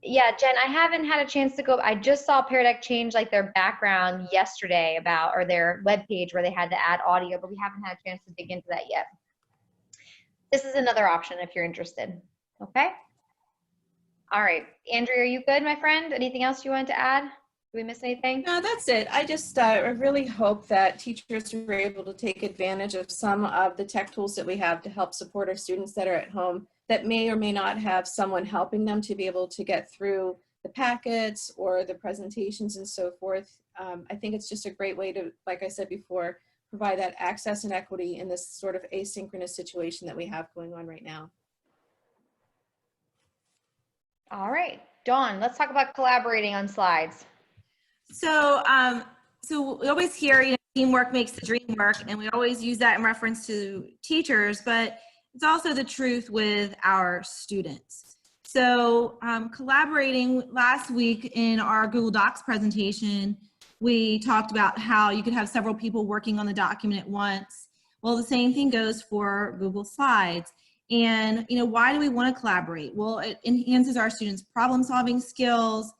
Yeah, Jen, I haven't had a chance to go. I just saw Pear Deck change like their background yesterday or their webpage where they had to add audio, but we haven't had a chance to dig into that yet. This is another option if you're interested. Okay. All right. Andrea, are you good, my friend? Anything else you wanted to add? Did we miss anything? No, that's it. I just I really hope that teachers are able to take advantage of some of the tech tools that we have to help support our students that are at home that may or may not have someone helping them to be able to get through the packets or the presentations and so forth. I think it's just a great way to, like I said before, provide that access and equity in this sort of asynchronous situation that we have going on right now. All right, Dawn, let's talk about collaborating on slides. So, so we always hear, you know, teamwork makes the dream work, and we always use that in reference to teachers, but it's also the truth with our students. So collaborating, last week in our Google Docs presentation, we talked about how you could have several people working on the document at once. Well, the same thing goes for Google Slides. And, you know, why do we want to collaborate? Well, it enhances our students' problem-solving skills.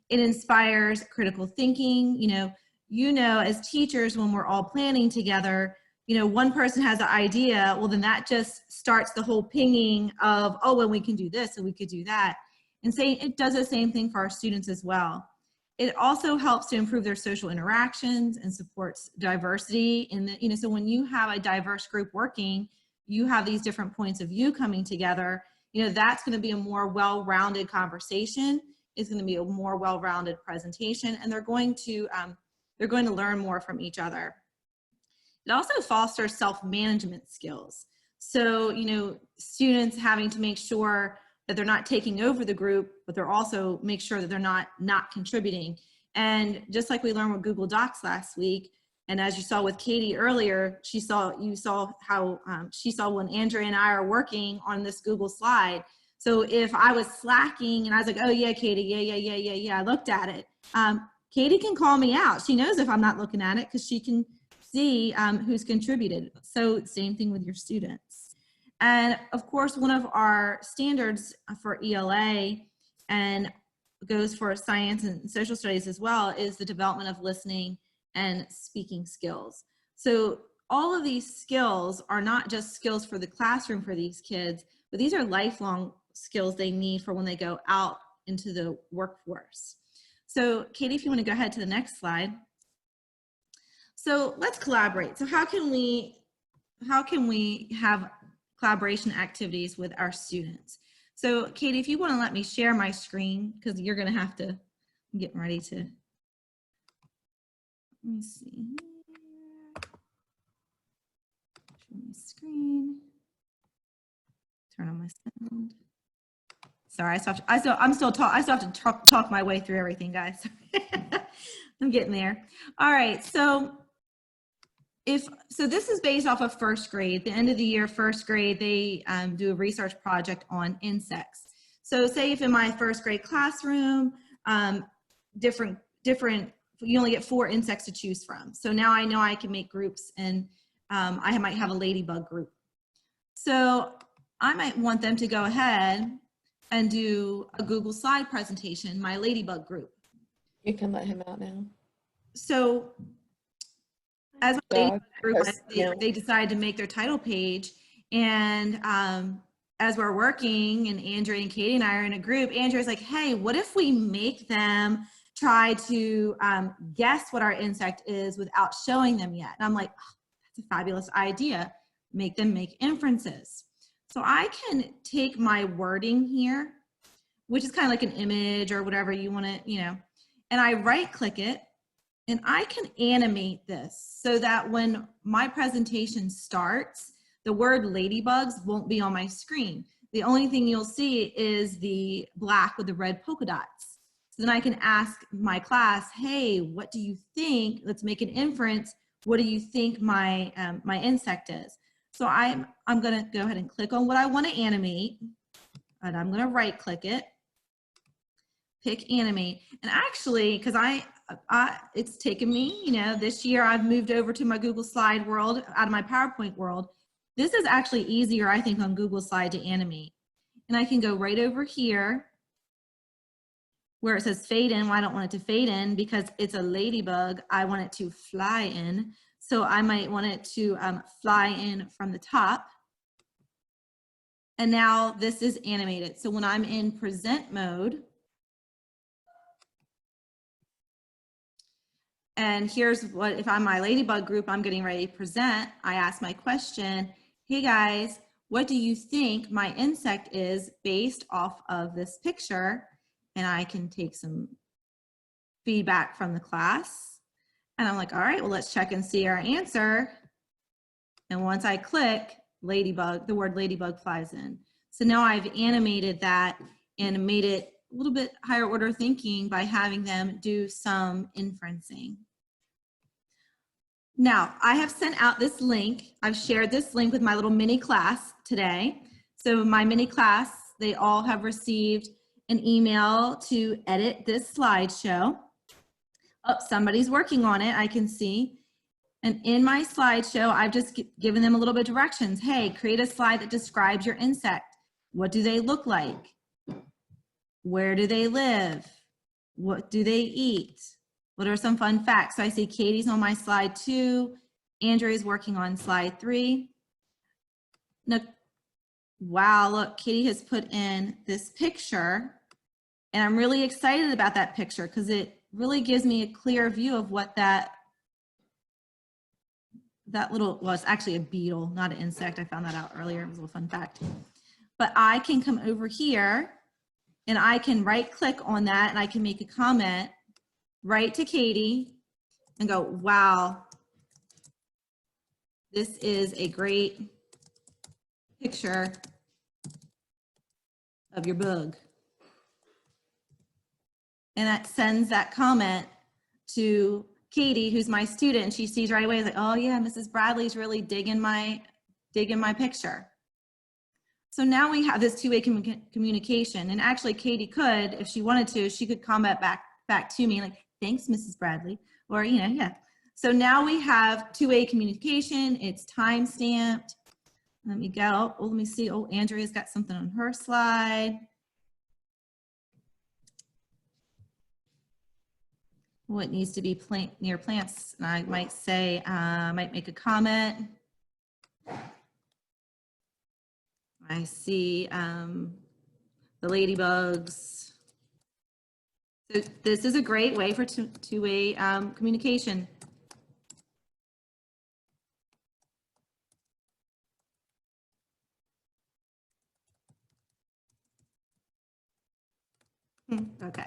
It inspires critical thinking. You know, as teachers, when we're all planning together, you know, one person has an idea, well, then that just starts the whole pinging of, oh, well, we can do this and we could do that. And it does the same thing for our students as well. It also helps to improve their social interactions and supports diversity in the, you know, so when you have a diverse group working, you have these different points of view coming together, you know, that's going to be a more well-rounded conversation. It's going to be a more well-rounded presentation, and they're going to they're going to learn more from each other. It also fosters self-management skills. So, you know, students having to make sure that they're not taking over the group, but they're also make sure that they're not contributing. And just like we learned with Google Docs last week, and as you saw with Katie earlier, you saw how she saw when Andrea and I are working on this Google slide. So if I was slacking and I was like, oh yeah, Katie, yeah, I looked at it. Katie can call me out. She knows if I'm not looking at it because she can see who's contributed. So same thing with your students. And of course, one of our standards for ELA and goes for science and social studies as well is the development of listening and speaking skills. So all of these skills are not just skills for the classroom for these kids, but these are lifelong skills they need for when they go out into the workforce. So Katie, if you want to go ahead to the next slide. So let's collaborate. So how can we have collaboration activities with our students? So Katie, if you want to let me share my screen, because you're going to have to, I'm getting ready to, let me see. Show my screen. Turn on my sound. Sorry, I still have to talk my way through everything, guys. I'm getting there. All right, so this is based off of first grade. The end of the year, first grade, they do a research project on insects. So say if in my first grade classroom, you only get 4 insects to choose from. So now I know I can make groups, and I might have a ladybug group. So I might want them to go ahead and do a Google slide presentation, my ladybug group. You can let him out now. So as a ladybug group, they decided to make their title page, and as we're working, and Andrea and Katie and I are in a group, Andrea's like, hey, what if we make them try to guess what our insect is without showing them yet? And I'm like, oh, that's a fabulous idea. Make them make inferences. So I can take my wording here, which is kind of like an image or whatever you want to, and I right click it, and I can animate this so that when my presentation starts, the word ladybugs won't be on my screen. The only thing you'll see is the black with the red polka dots. So then I can ask my class, hey, what do you think? Let's make an inference. What do you think my, my insect is? So I'm gonna go ahead and click on what I want to animate, and I'm gonna right click it, pick animate. And actually, because it's taken me, this year I've moved over to my Google Slide world out of my PowerPoint world. This is actually easier, I think, on Google Slide to animate. And I can go right over here where it says fade in. Well, I don't want it to fade in because it's a ladybug. I want it to fly in. So I might want it to fly in from the top. And now this is animated. So when I'm in present mode, and here's what, if I'm my ladybug group, I'm getting ready to present, I ask my question, hey guys, what do you think my insect is based off of this picture? And I can take some feedback from the class. And I'm like, all right, well, let's check and see our answer. And once I click ladybug, the word ladybug flies in. So now I've animated that and made it a little bit higher order thinking by having them do some inferencing. Now, I have sent out this link. I've shared this link with my little mini class today. So my mini class, they all have received an email to edit this slideshow. Oh, somebody's working on it, I can see. And in my slideshow, I've just given them a little bit of directions. Hey, create a slide that describes your insect. What do they look like? Where do they live? What do they eat? What are some fun facts? So I see Katie's on my slide 2. Andrea's working on slide 3. Now, wow, look, Katie has put in this picture. And I'm really excited about that picture because it really gives me a clear view of what that little, well, it's actually a beetle, not an insect. I found that out earlier. It was a little fun fact. But I can come over here and I can right click on that and I can make a comment right to Katie. and go, wow, this is a great picture of your bug. And that sends that comment to Katie, who's my student. She sees right away, like, oh yeah, Mrs. Bradley's really digging my picture. So now we have this two-way communication. And actually Katie could, if she wanted to, she could comment back to me like, thanks, Mrs. Bradley. Or, you know, yeah. So now we have two-way communication. It's time-stamped. Let me go, oh, let me see. Oh, Andrea's got something on her slide. What needs to be near plants? And I might say, might make a comment. I see the ladybugs. So this is a great way for two-way communication. Okay.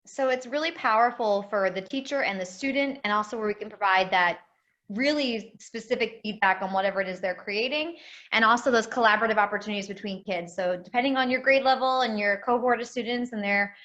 So it's really powerful for the teacher and the student, and also where we can provide that really specific feedback on whatever it is they're creating, and also those collaborative opportunities between kids. So depending on your grade level and your cohort of students and their,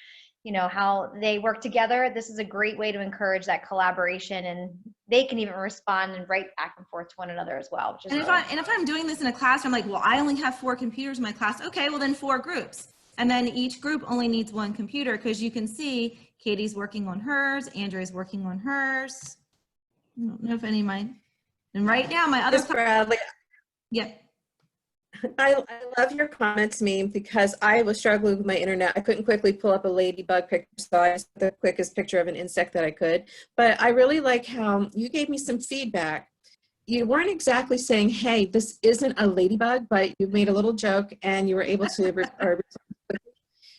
you know, how they work together, this is a great way to encourage that collaboration, and they can even respond and write back and forth to one another as well. Which is if I'm doing this in a class, I'm like, well, I only have 4 computers in my class. Okay, well then 4 groups. And then each group only needs 1 computer, because you can see Katie's working on hers, Andrea's working on hers. I don't know if any of mine. And right now my other Miss Bradley, Yep. I love your comments, meme, because I was struggling with my internet. I couldn't quickly pull up a ladybug picture, so I just the quickest picture of an insect that I could. But I really like how you gave me some feedback. You weren't exactly saying, hey, this isn't a ladybug, but you made a little joke and you were able to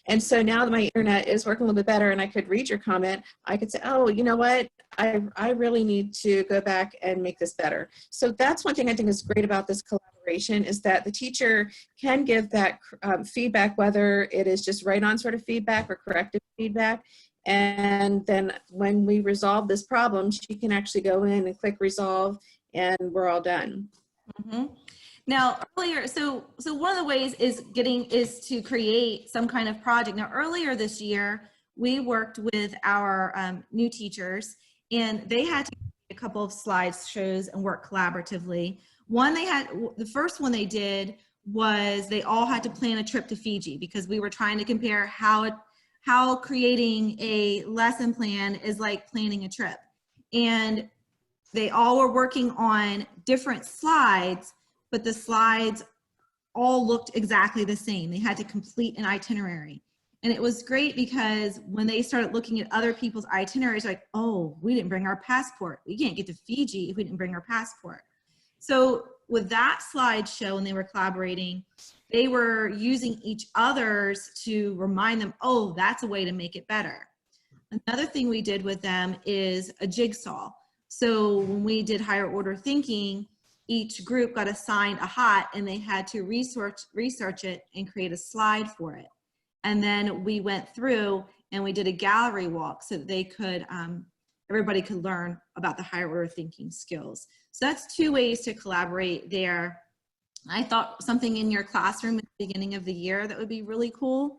and so now that my internet is working a little bit better and I could read your comment, I could say, oh, you know what? I really need to go back and make this better. So that's one thing I think is great about this collaboration, is that the teacher can give that feedback, whether it is just right on sort of feedback or corrective feedback. And then when we resolve this problem, she can actually go in and click resolve, and we're all done. Mm-hmm. Now earlier, so one of the ways is to create some kind of project. Now earlier this year, we worked with our new teachers, and they had to create a couple of slideshows and work collaboratively. The first one they did was they all had to plan a trip to Fiji, because we were trying to compare how creating a lesson plan is like planning a trip. And they all were working on different slides, but the slides all looked exactly the same. They had to complete an itinerary. And it was great because when they started looking at other people's itineraries, like, oh, we didn't bring our passport. We can't get to Fiji if we didn't bring our passport. So with that slideshow, when they were collaborating, they were using each other's to remind them, oh, that's a way to make it better. Another thing we did with them is a jigsaw. So when we did higher order thinking, each group got assigned a hot, and they had to research it and create a slide for it. And then we went through and we did a gallery walk so that they could, everybody could learn about the higher order thinking skills. So that's 2 ways to collaborate there. I thought something in your classroom at the beginning of the year that would be really cool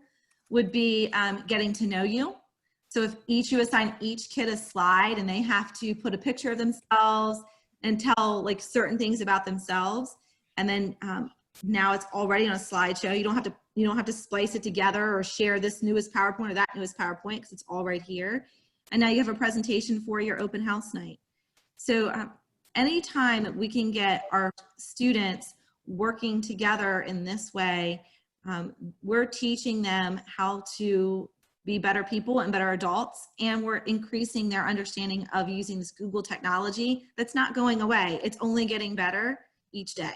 would be getting to know you. So if you assign each kid a slide, and they have to put a picture of themselves and tell like certain things about themselves, and then now it's already on a slideshow. You don't have to splice it together or share this newest PowerPoint or that newest PowerPoint, because it's all right here. And now you have a presentation for your open house night. So anytime that we can get our students working together in this way, we're teaching them how to be better people and better adults, and we're increasing their understanding of using this Google technology that's not going away. It's only getting better each day.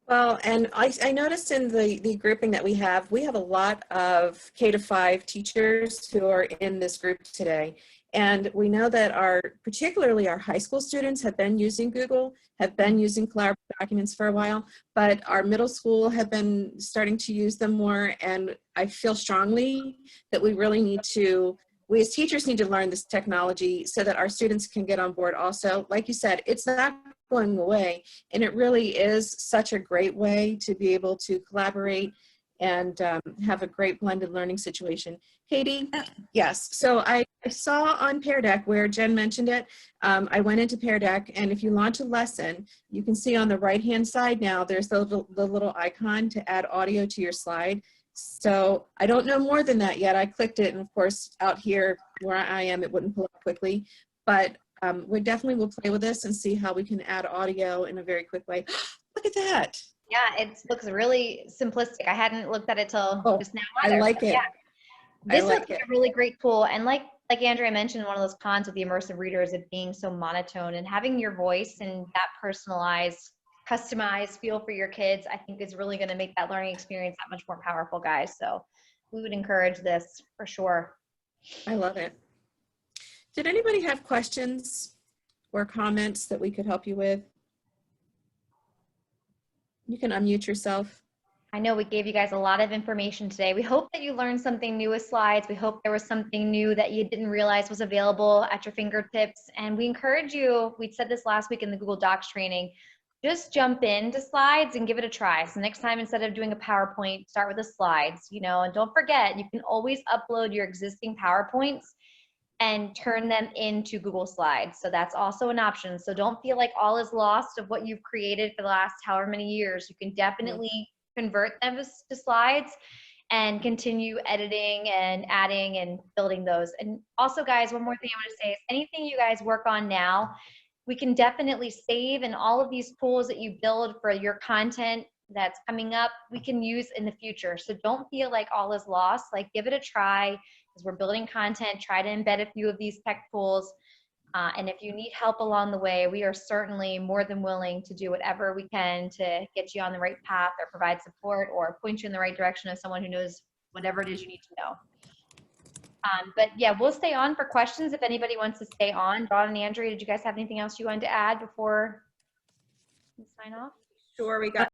Well, and I noticed in the grouping that we have a lot of K-5 teachers who are in this group today. And we know that particularly our high school students have been using Google, have been using collaborative documents for a while, but our middle school have been starting to use them more. And I feel strongly that we really need to we as teachers need to learn this technology so that our students can get on board also. Like you said, it's not going away, and it really is such a great way to be able to collaborate and have a great blended learning situation. Katie? Yes, so I saw on Pear Deck where Jen mentioned it. I went into Pear Deck, and if you launch a lesson, you can see on the right-hand side now, there's the little icon to add audio to your slide. So I don't know more than that yet. I clicked it, and of course, out here where I am, it wouldn't pull up quickly, but we definitely will play with this and see how we can add audio in a very quick way. Look at that. Yeah, it looks really simplistic. I hadn't looked at it till just now I either. like it. Yeah. This I like looks like it. a really great tool. And like Andrea mentioned, one of those cons with the immersive reader is it being so monotone, and having your voice and that personalized, customized feel for your kids, I think is really going to make that learning experience that much more powerful, guys. So we would encourage this for sure. I love it. Did anybody have questions or comments that we could help you with? You can unmute yourself. I know we gave you guys a lot of information today. We hope that you learned something new with slides. We hope there was something new that you didn't realize was available at your fingertips. And we encourage you, we said this last week in the Google Docs training, just jump into slides and give it a try. So next time, instead of doing a PowerPoint, start with the slides, you know, and don't forget, you can always upload your existing PowerPoints and turn them into Google Slides. So that's also an option. So don't feel like all is lost of what you've created for the last however many years. You can definitely convert them to slides and continue editing and adding and building those. And also, guys, one more thing I want to say is anything you guys work on now, we can definitely save, and all of these tools that you build for your content that's coming up, we can use in the future. So don't feel like all is lost. Like, give it a try. As we're building content, try to embed a few of these tech tools. And if you need help along the way, we are certainly more than willing to do whatever we can to get you on the right path or provide support or point you in the right direction of someone who knows whatever it is you need to know. But yeah, we'll stay on for questions if anybody wants to stay on. Dawn and Andrea, did you guys have anything else you wanted to add before we sign off? Sure, we got